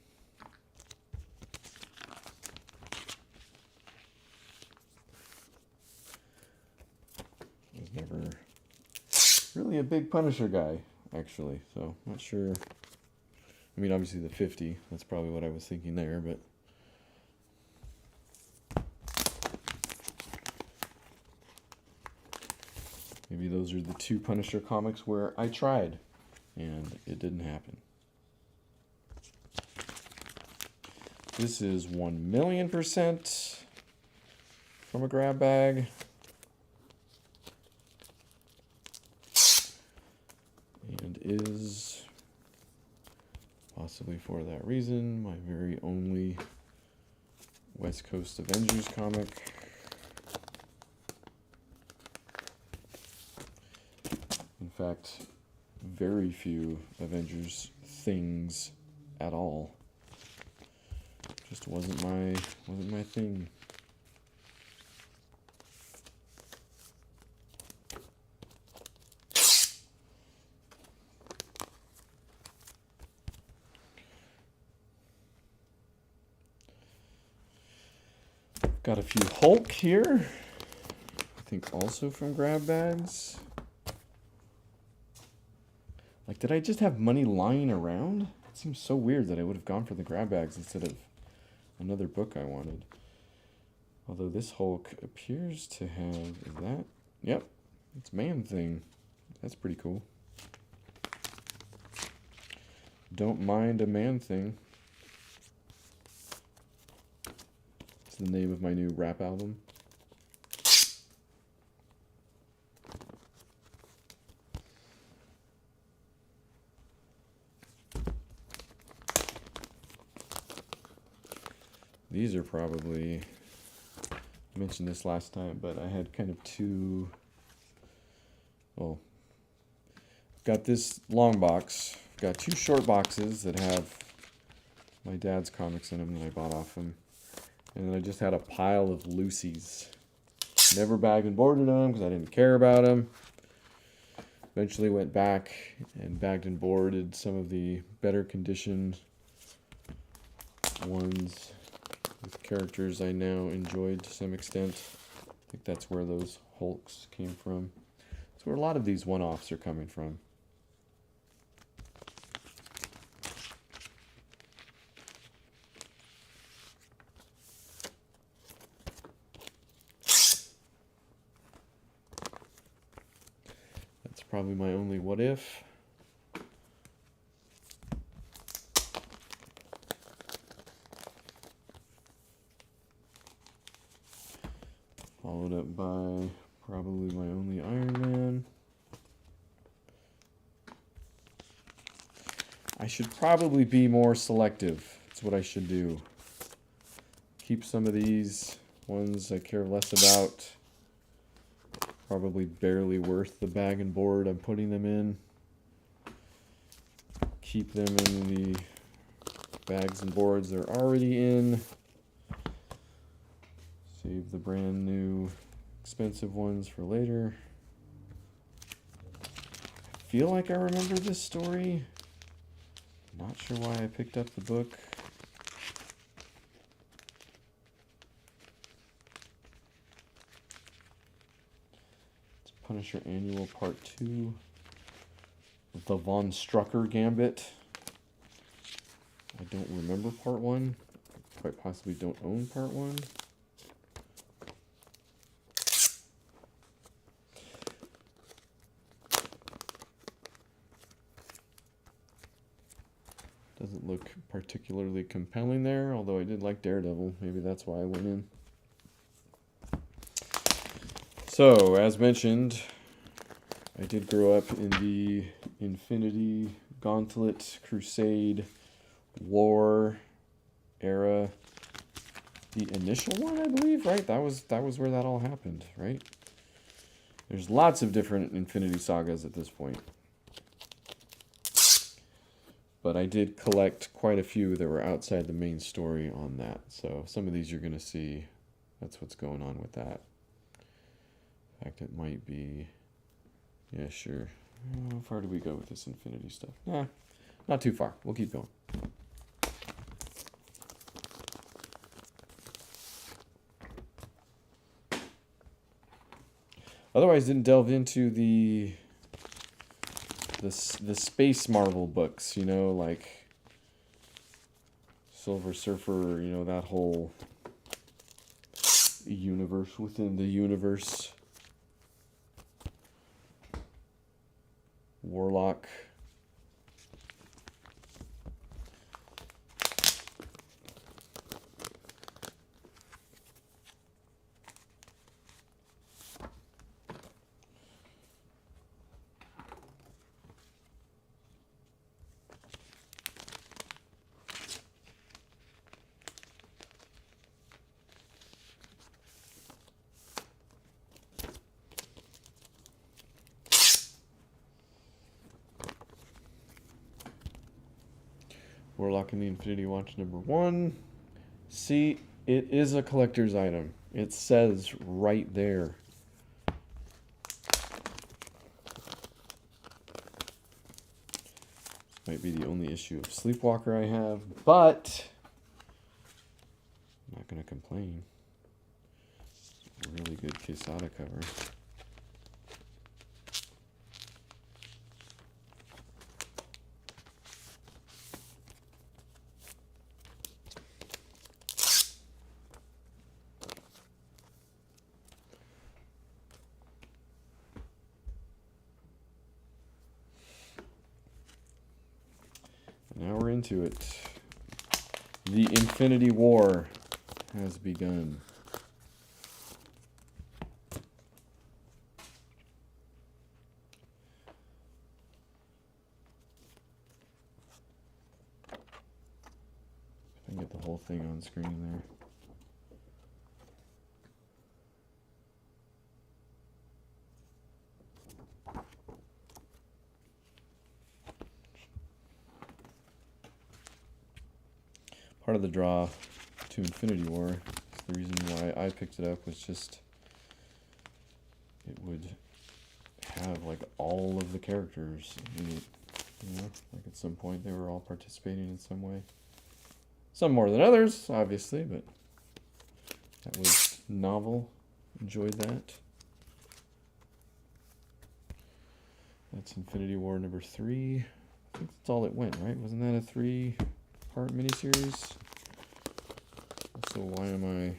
I was never really a big Punisher guy, actually, so not sure. I mean, obviously the 50, that's probably what I was thinking there, but maybe those are the 2 Punisher comics where I tried, and it didn't happen. This is 1,000,000% from a grab bag. And is, possibly for that reason, my very only West Coast Avengers comic. In fact, very few Avengers things at all. Just wasn't my thing. Got a few Hulk here. I think also from grab bags. Like, did I just have money lying around? It seems so weird that I would have gone for the grab bags instead of another book I wanted. Although this Hulk appears to have, is that? Yep, it's Man-Thing. That's pretty cool. Don't mind a Man-Thing. It's the name of my new rap album. These are probably, I mentioned this last time, but I had kind of 2, well, got this long box, got 2 short boxes that have my dad's comics in them that I bought off him, and then I just had a pile of Lucy's. Never bagged and boarded them because I didn't care about them. Eventually went back and bagged and boarded some of the better conditioned ones with characters I now enjoyed to some extent. I think that's where those Hulks came from. That's where a lot of these one-offs are coming from. That's probably my only what if. Followed up by probably my only Iron Man. I should probably be more selective. That's what I should do. Keep some of these ones I care less about. Probably barely worth the bag and board I'm putting them in. keep them in the bags and boards they're already in. Save the brand new expensive ones for later. I feel like I remember this story. Not sure why I picked up the book. It's Punisher Annual Part 2. The Von Strucker Gambit. I don't remember Part 1. I quite possibly don't own Part 1. Doesn't look particularly compelling there, although I did like Daredevil. Maybe that's why I went in. So, as mentioned, I did grow up in the Infinity Gauntlet Crusade War era. The initial one, I believe, right? That was where that all happened, right? There's lots of different Infinity Sagas at this point. But I did collect quite a few that were outside the main story on that. So some of these you're going to see. That's what's going on with that. In fact, it might be... Yeah, sure. How far do we go with this Infinity stuff? Nah, not too far. We'll keep going. Otherwise, didn't delve into the space Marvel books, you know, like Silver Surfer, you know, that whole universe within the universe. Warlock. Warlock and the Infinity Watch #1. See, it is a collector's item. It says right there. This might be the only issue of Sleepwalker I have, but I'm not going to complain. A really good Quesada cover. Now we're into it. The Infinity War has begun. If I can get the whole thing on screen there. Part of the draw to Infinity War, the reason why I picked it up was just it would have like all of the characters in it, you know, like at some point they were all participating in some way. Some more than others, obviously, but that was novel. Enjoyed that. That's Infinity War #3. I think that's all it went, right? Wasn't that a 3-part miniseries? So why am I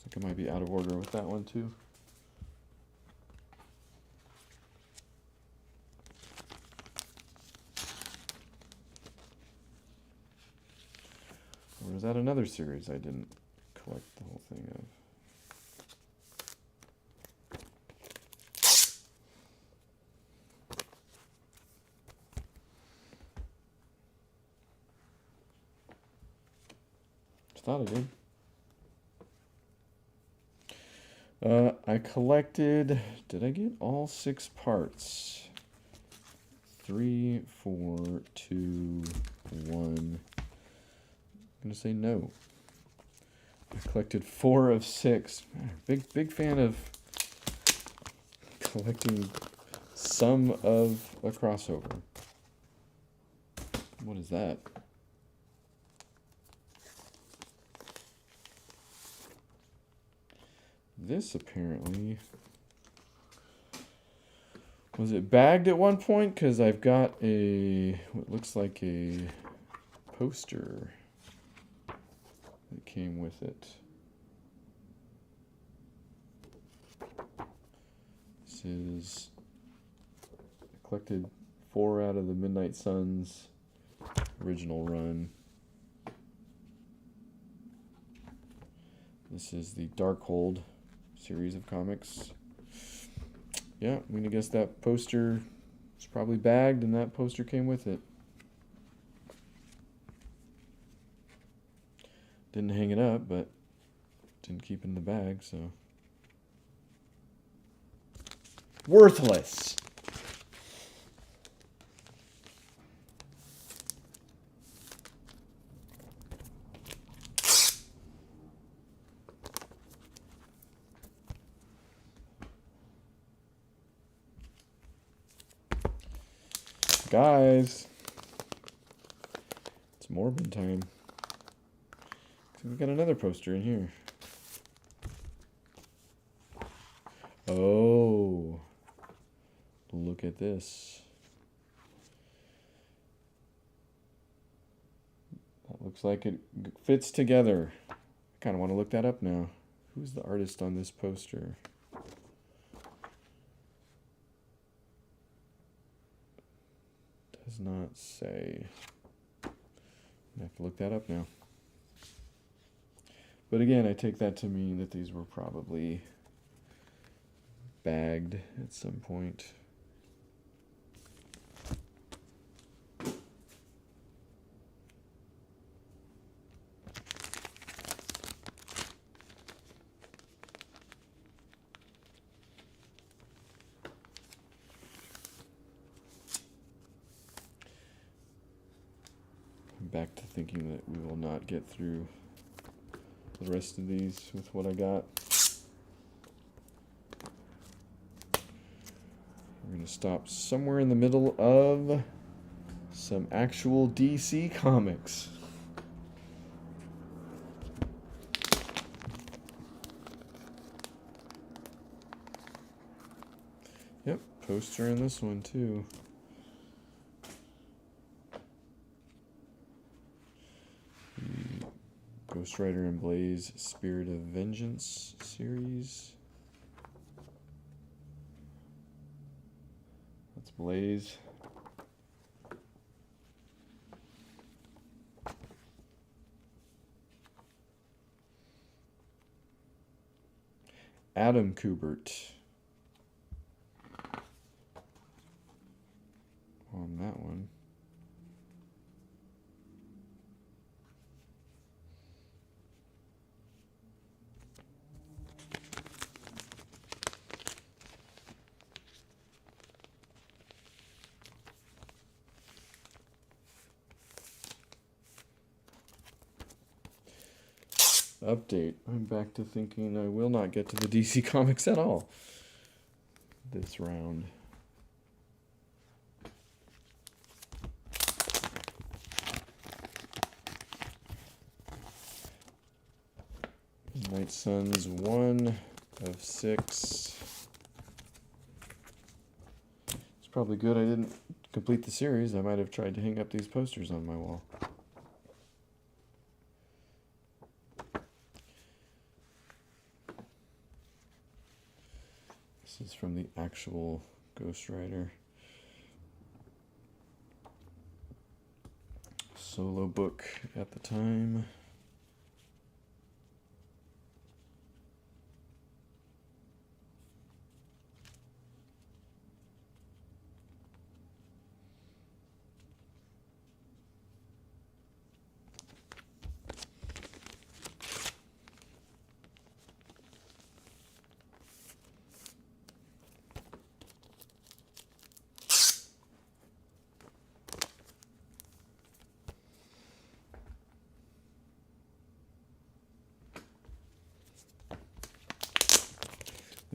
think I might be out of order with that one too. Or is that another series I didn't collect the whole thing of? Thought I did. I collected, did I get all 6 parts? 3, 4, 2, 1. I'm going to say no. I collected 4 of 6. Big fan of collecting some of a crossover. What is that? This apparently... Was it bagged at one point? Because I've got what looks like a poster that came with it. This is... I collected 4 out of the Midnight Suns original run. This is the Darkhold series of comics. Yeah, I'm gonna guess that poster was probably bagged and that poster came with it. Didn't hang it up, but didn't keep it in the bag, so. Worthless! Guys, it's Morbin time. So we got another poster in here. Oh, look at this. That looks like it fits together. I kind of want to look that up now. Who's the artist on this poster? Does not say. I have to look that up now. But again, I take that to mean that these were probably bagged at some point. Back to thinking that we will not get through the rest of these with what I got. We're going to stop somewhere in the middle of some actual DC comics. Yep, poster in this one too. Ghost Rider and Blaze Spirit of Vengeance series. That's Blaze. Adam Kubert on that one. Update. I'm back to thinking I will not get to the DC Comics at all this round. Midnight Suns 1 of 6. It's probably good I didn't complete the series. I might have tried to hang up these posters on my wall. This is from the actual Ghost Rider solo book at the time.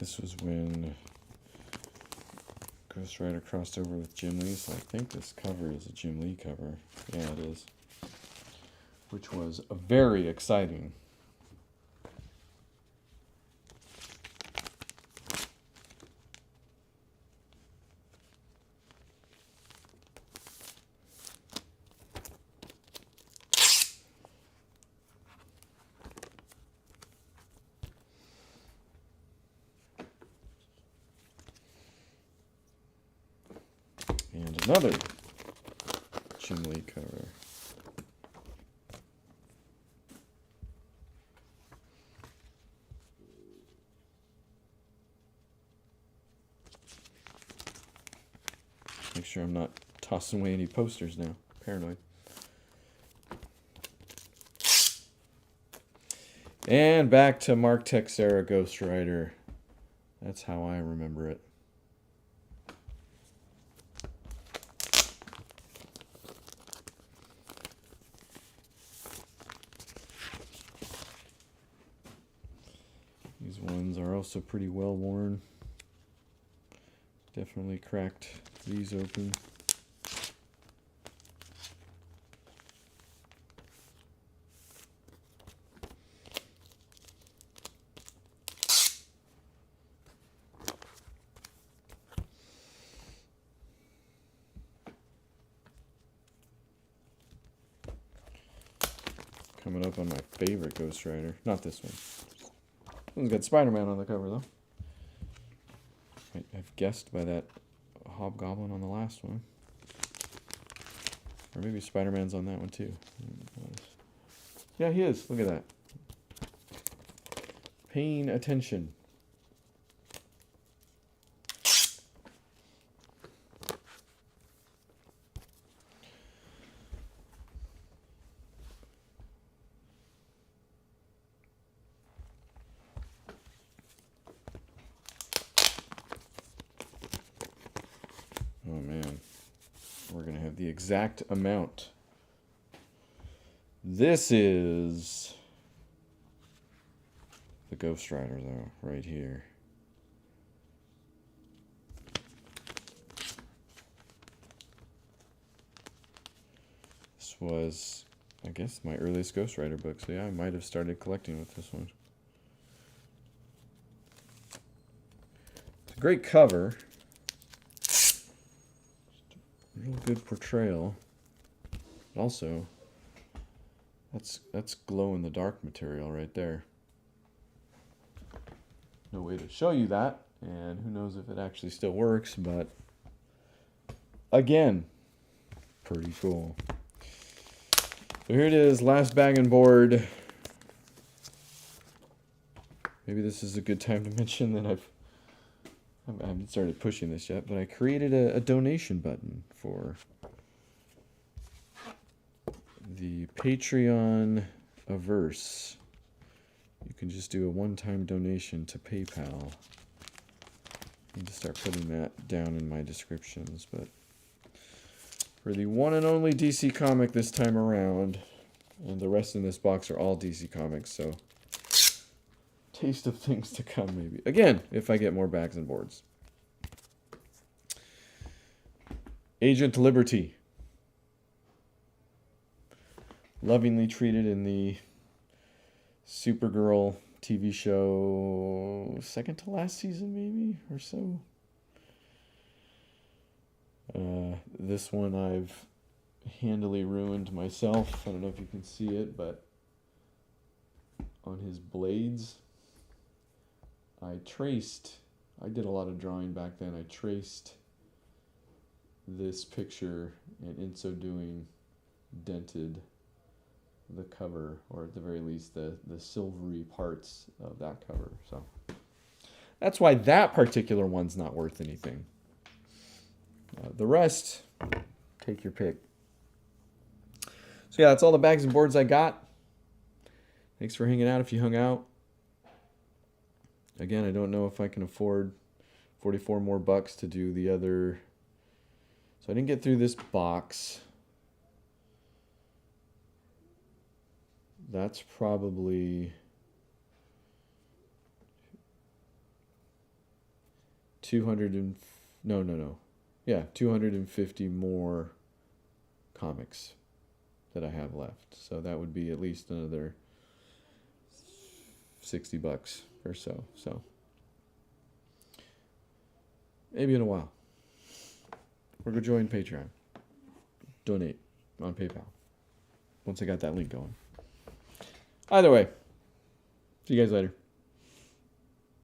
This was when Ghost Rider crossed over with Jim Lee, so I think this cover is a Jim Lee cover. Yeah, it is. Which was very exciting. And another Jim Lee cover. Make sure I'm not tossing away any posters now. Paranoid. And back to Mark Texeira Ghost Rider. That's how I remember it. These ones are also pretty well worn. Definitely cracked these open. Coming up on my favorite Ghost Rider. Not this one. This one's got Spider-Man on the cover, though. I've guessed by that Hobgoblin on the last one. Or maybe Spider-Man's on that one, too. Yeah, he is. Look at that. Paying attention. Oh man, we're going to have the exact amount. This is the Ghost Rider, though, right here. This was, I guess, my earliest Ghost Rider book, so yeah, I might have started collecting with this one. It's a great cover. Real good portrayal. Also, that's glow-in-the-dark material right there. No way to show you that, and who knows if it actually still works, but again, pretty cool. So here it is, last Baggin board. Maybe this is a good time to mention that I haven't started pushing this yet, but I created a donation button for the Patreon Averse. You can just do a one-time donation to PayPal. I need to start putting that down in my descriptions, but for the one and only DC comic this time around, and the rest in this box are all DC comics, so taste of things to come, maybe. Again, if I get more bags and boards. Agent Liberty. Lovingly treated in the Supergirl TV show, second to last season, maybe, or so. This one I've handily ruined myself. I don't know if you can see it, but on his blades, I did a lot of drawing back then. I traced this picture, and in so doing, dented the cover, or at the very least, the silvery parts of that cover. So that's why that particular one's not worth anything. The rest, take your pick. So yeah, that's all the bags and boards I got. Thanks for hanging out if you hung out. Again, I don't know if I can afford 44 more bucks to do the other. So I didn't get through this box. That's probably 200 and no. Yeah, 250 more comics that I have left. So that would be at least another $60 or so. So maybe in a while. Or go join Patreon. Donate on PayPal. Once I got that link going. Either way, see you guys later.